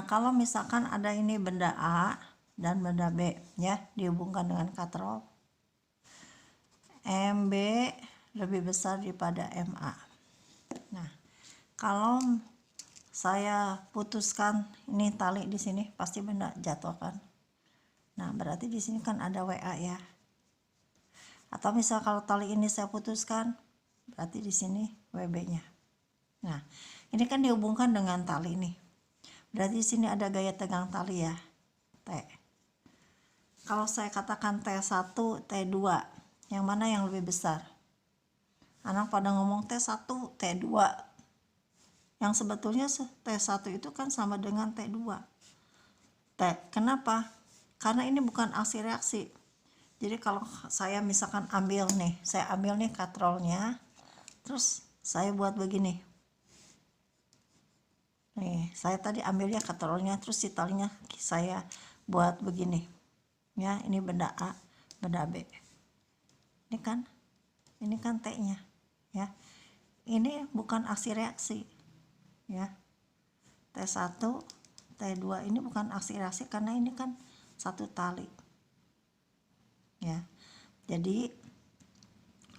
kalau misalkan ada ini benda A dan benda B ya, dihubungkan dengan katrol, MB lebih besar daripada MA. Nah, kalau saya putuskan ini tali di sini, pasti benda jatuh kan. Nah, berarti di sini kan ada WA ya. Atau misal kalau tali ini saya putuskan, berarti di sini WB-nya. Nah, ini kan dihubungkan dengan tali nih. Berarti di sini ada gaya tegang tali ya, T. Kalau saya katakan T1, T2, yang mana yang lebih besar? Anak pada ngomong T1, T2. Yang sebetulnya T1 itu kan sama dengan T2. T. Kenapa? Karena ini bukan aksi reaksi. Jadi kalau saya misalkan ambil nih, saya ambil nih katrolnya, terus saya buat begini. Nih, saya tadi ambilnya katrolnya, terus si talinya saya buat begini. Ya, ini benda A, benda B. Ini kan T-nya, ya. Ini bukan aksi reaksi, ya. T1, T2 ini bukan aksi reaksi karena ini kan satu tali, ya. Jadi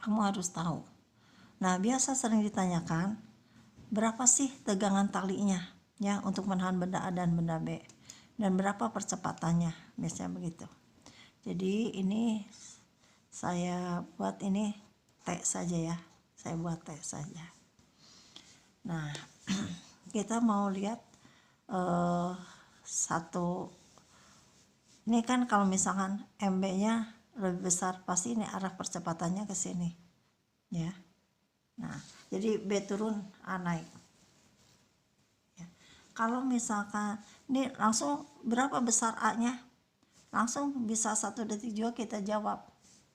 kamu harus tahu. Nah, biasa sering ditanyakan berapa sih tegangan talinya, ya, untuk menahan benda A dan benda B, dan berapa percepatannya, biasanya begitu. Jadi ini saya buat ini T saja ya, saya buat T saja. Nah, kita mau lihat satu, ini kan kalau misalkan MB-nya lebih besar, pasti ini arah percepatannya ke sini, ya. Nah, jadi B turun, A naik. Ya. Kalau misalkan ini langsung berapa besar A-nya? Langsung bisa 1 detik juga kita jawab,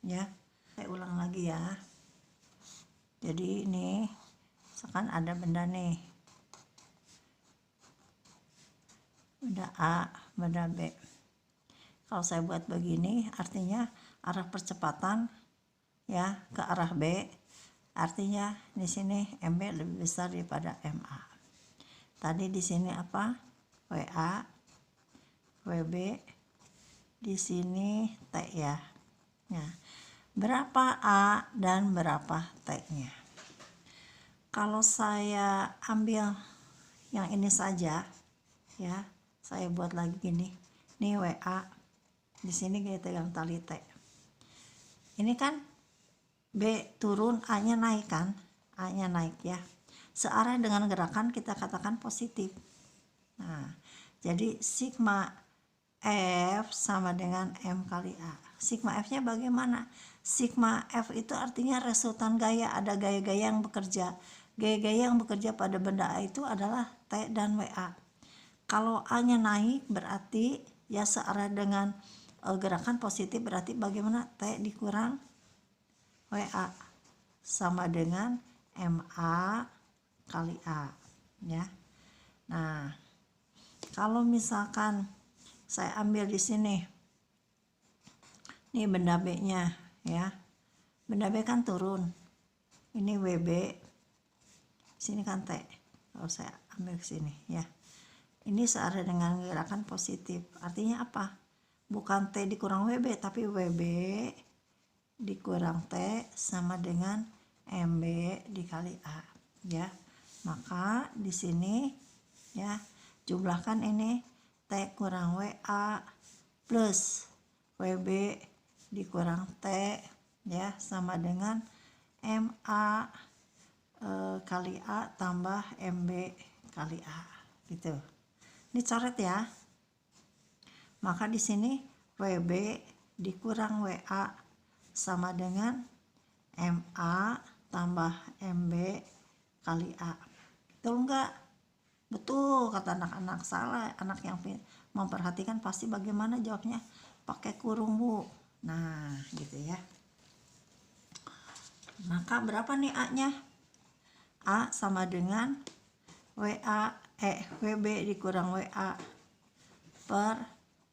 ya. Saya ulang lagi ya. Jadi ini misalkan ada benda nih, benda A, benda B. Kalau saya buat begini, artinya arah percepatan ya ke arah B, artinya di sini MB lebih besar daripada MA. Tadi di sini apa? WA, WB, di sini T ya. Nah, berapa A dan berapa T-nya? Kalau saya ambil yang ini saja, ya, saya buat lagi gini. Ini WA, di sini gaya tegang tali T. Ini kan B turun, A-nya naik kan? A-nya naik ya. Searah dengan gerakan kita katakan positif. Nah, jadi sigma F sama dengan M kali A. Sigma F-nya bagaimana? Sigma F itu artinya resultan gaya, ada gaya-gaya yang bekerja. Gaya-gaya yang bekerja pada benda A itu adalah T dan WA. Kalau A-nya naik berarti ya searah dengan gerakan positif, berarti bagaimana? T dikurang WA sama dengan MA kali A, ya. Nah, kalau misalkan saya ambil di sini, ini benda B-nya ya, benda B kan turun, ini WB, sini kan T. Kalau saya ambil ke sini ya, ini searah dengan gerakan positif, artinya apa? Bukan T dikurang WB, tapi WB dikurang T sama dengan MB dikali A, ya. Maka di sini ya, jumlahkan ini T kurang WA plus WB dikurang T ya, sama dengan MA kali A tambah MB kali A, gitu. Ini coret ya. Maka di sini WB dikurang WA sama dengan MA tambah MB kali A. Betul enggak? Betul, kata anak-anak. Salah, anak yang memperhatikan pasti bagaimana jawabnya? Pakai kurung, Bu. Nah, gitu ya. Maka berapa nih A-nya? A sama dengan WB dikurang WA per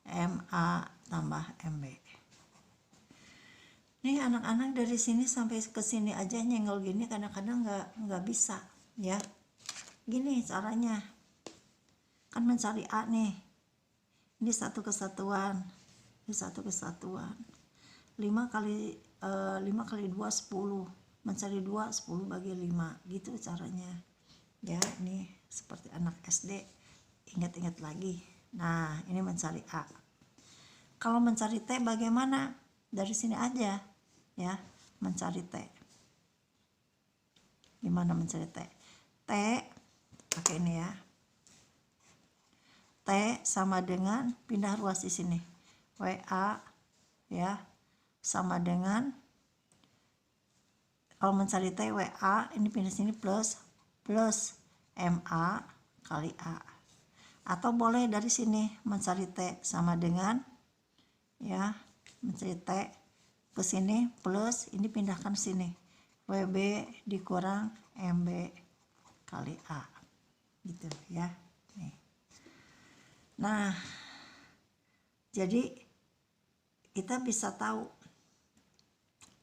MA tambah MB. Nih anak-anak dari sini sampai ke sini aja nyenggol gini kadang-kadang nggak bisa, ya. Gini caranya. kan mencari A nih, ini satu kesatuan, ini satu kesatuan. 5 kali 2 10, mencari 2 10 bagi 5, gitu caranya ya. Ini seperti anak SD, ingat-ingat lagi. Nah, ini mencari A. Kalau mencari T bagaimana? Dari sini aja ya, mencari T. Gimana mencari T? T pakai ini ya. T sama dengan pindah ruas di sini. WA ya sama dengan, kalau mencari T WA ini pindah sini plus MA kali A. Atau boleh dari sini mencari T sama dengan ya, mencari T ke sini plus ini pindahkan sini WB dikurang MB kali A gitu ya. Nih. Nah, jadi kita bisa tahu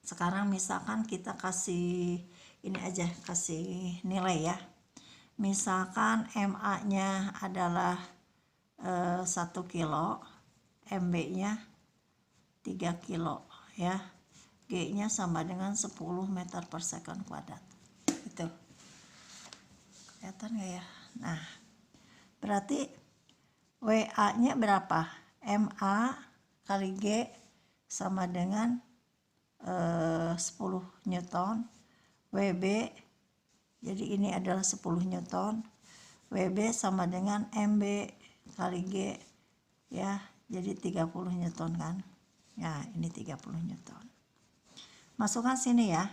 sekarang, misalkan kita kasih ini aja, kasih nilai ya. Misalkan MA nya adalah 1 kilo, MB nya 3 kilo ya, G nya sama dengan 10 meter per second kuadrat gitu. Kelihatan gak ya? Nah, berarti WA nya berapa? MA kali G sama dengan 10 Newton. WB, jadi ini adalah 10 Newton. WB sama dengan MB kali G ya, jadi 30 Newton kan ya. Ini 30 Newton, masukkan sini ya.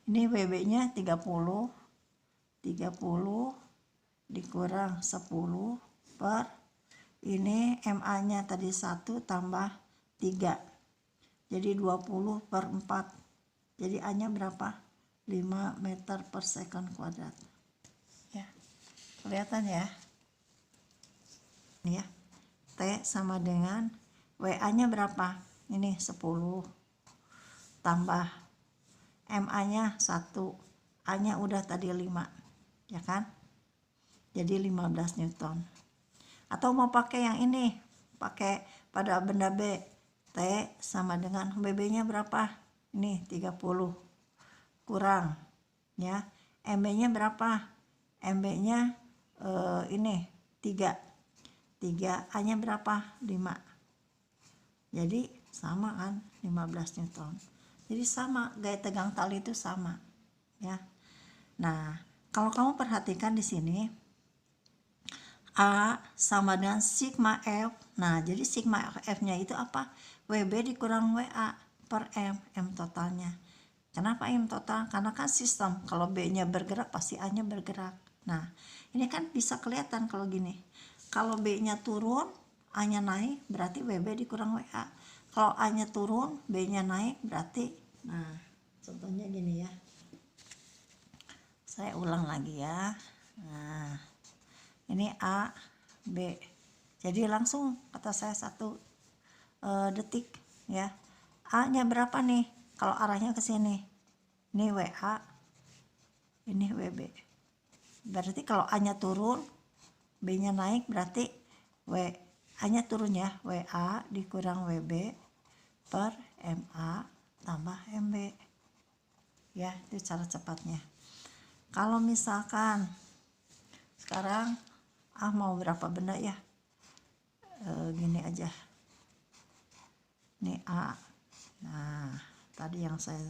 Ini WB nya 30 dikurang 10 per ini MA nya tadi 1 tambah 3, jadi 20 per 4, jadi A nya berapa? 5 meter per second kuadrat ya. Kelihatan ya ini ya. T sama dengan WA nya berapa? Ini 10 tambah MA nya 1, A nya udah tadi 5 ya kan, jadi 15 Newton. Atau mau pakai yang ini, pakai pada benda B, T sama dengan BB nya berapa? Ini 30 kurang ya, MB nya berapa? MB nya ini 3, A nya berapa? 5, jadi sama kan 15 Newton. Jadi sama, gaya tegang tali itu sama ya. Nah, kalau kamu perhatikan di sini A sama dengan sigma F. Nah, jadi sigma F-nya itu apa? WB dikurang WA per M, M totalnya. Kenapa M total? Karena kan sistem, kalau B-nya bergerak pasti A-nya bergerak. Nah, ini kan bisa kelihatan kalau gini. Kalau B-nya turun, A-nya naik, berarti WB dikurang WA. Kalau A-nya turun, B-nya naik, berarti, nah, contohnya gini ya. Saya ulang lagi ya. Nah, ini A, B. Jadi langsung kata saya 1 detik ya. A-nya berapa nih? Kalau arahnya ke sini. Ini WA, ini WB. Berarti kalau A-nya turun, B-nya naik, berarti A-nya turun ya. WA dikurang WB per MA tambah MB. Ya, itu cara cepatnya. Kalau misalkan sekarang mau berapa benda ya, gini aja, ini A. Nah, tadi yang saya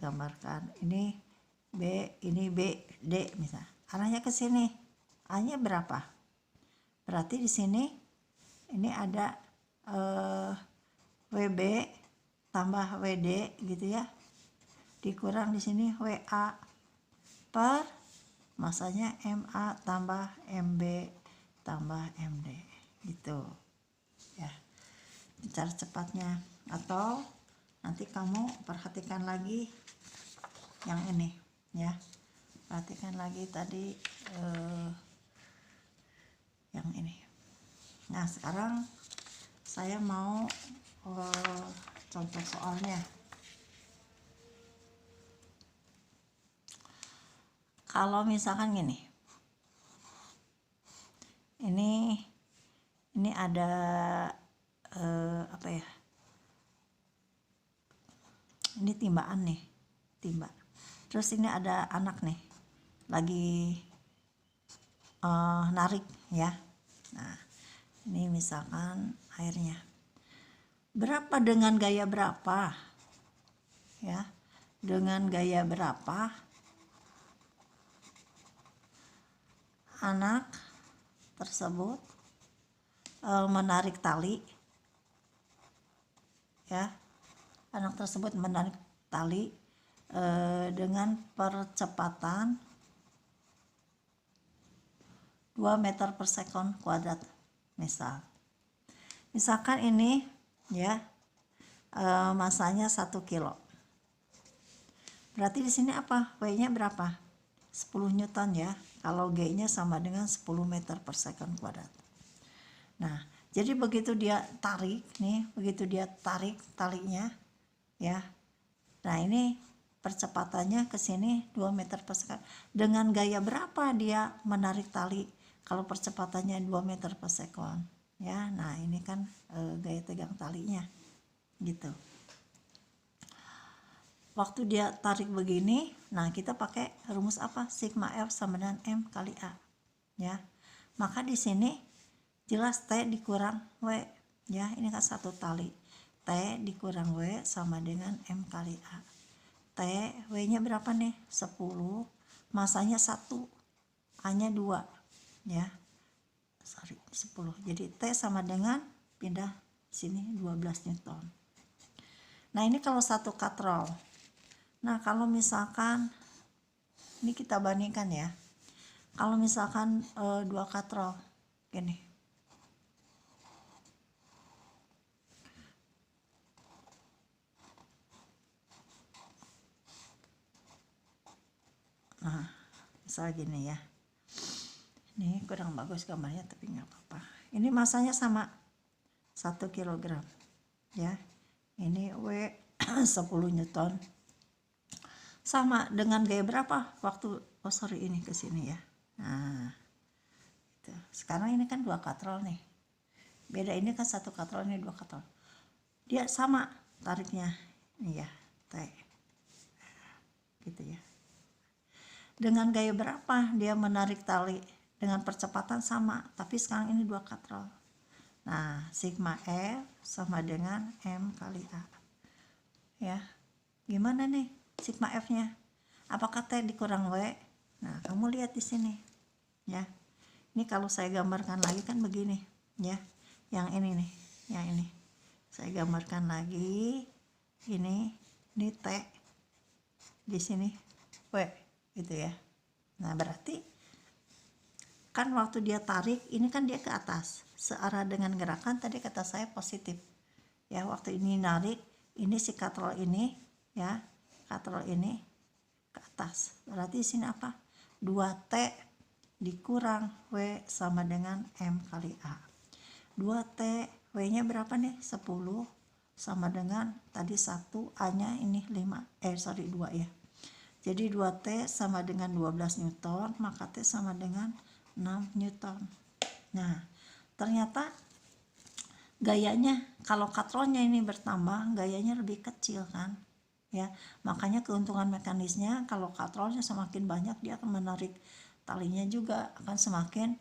gambarkan ini B, ini B, D misal, arahnya ke sini, A nya berapa? Berarti di sini ini ada WB tambah WD gitu ya, dikurang di sini WA per masanya MA tambah MB tambah MD gitu ya, cara cepatnya. Atau nanti kamu perhatikan lagi yang ini ya, perhatikan lagi tadi yang ini. Nah, sekarang saya mau contoh soalnya. Kalau misalkan gini, ada apa ya, ini timbaan nih, timba. Terus ini ada anak nih lagi narik ya. Nah ini misalkan airnya berapa, dengan gaya berapa ya, dengan gaya berapa anak tersebut menarik tali ya, anak tersebut menarik tali dengan percepatan 2 meter per sekon kuadrat. Misalkan ini ya masanya 1 kilo. Berarti di sini apa? W-nya berapa? 10 Newton ya. Kalau G-nya sama dengan 10 meter per sekon kuadrat. Nah, jadi begitu dia tarik nih, begitu dia tarik talinya ya. Nah, ini percepatannya ke sini 2 meter per sekon. Dengan gaya berapa dia menarik tali? Kalau percepatannya 2 meter per sekon ya. Nah, ini kan gaya tegang talinya gitu. Waktu dia tarik begini, nah kita pakai rumus apa? Sigma F sama dengan M kali A ya. Maka di sini jelas T dikurang W ya, ini kan satu tali. T dikurang W sama dengan M kali A. T, W nya berapa nih? 10, masanya 1, A nya 2 ya, 10. Jadi T sama dengan, pindah sini 12 Newton. Nah ini kalau satu katrol. Nah kalau misalkan ini kita bandingkan ya, kalau misalkan 2 katrol gini, nah misal gini ya, ini kurang bagus gambarnya tapi nggak apa-apa. Ini masanya sama 1 kilogram ya, ini W 10 Newton, sama dengan gaya berapa waktu ini ke sini ya. Nah gitu. Sekarang ini kan 2 katrol nih, beda ini kan 1 katrol, ini 2 katrol, dia sama tariknya ini ya, T gitu ya. Dengan gaya berapa dia menarik tali? Dengan percepatan sama, tapi sekarang ini 2 katrol. Nah sigma F sama dengan M kali A ya. Gimana nih sigma F nya? Apakah T dikurang W? Nah kamu lihat di sini ya. Ini kalau saya gambarkan lagi kan begini ya, yang ini nih, yang ini saya gambarkan lagi, ini T di sini W gitu ya. Nah berarti kan waktu dia tarik ini kan dia ke atas searah dengan gerakan tadi kata saya positif ya. Waktu ini narik, ini si katrol ini ya, katrol ini ke atas, berarti di sini apa? 2T dikurang W sama dengan M kali A. 2T, W nya berapa nih? 10 sama dengan tadi 1, A nya ini 2 ya. Jadi 2T sama dengan 12 Newton, maka T sama dengan 6 Newton. Nah ternyata gayanya kalau katrolnya ini bertambah, gayanya lebih kecil kan ya. Makanya keuntungan mekanisnya kalau katrolnya semakin banyak, dia akan menarik talinya juga akan semakin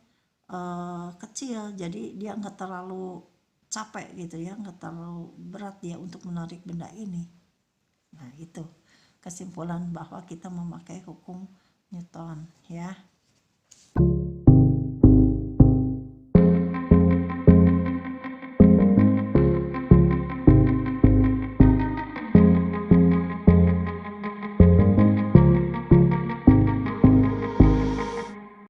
kecil. Jadi dia nggak terlalu capek gitu ya, nggak terlalu berat dia untuk menarik benda ini. Nah itu kesimpulan bahwa kita memakai hukum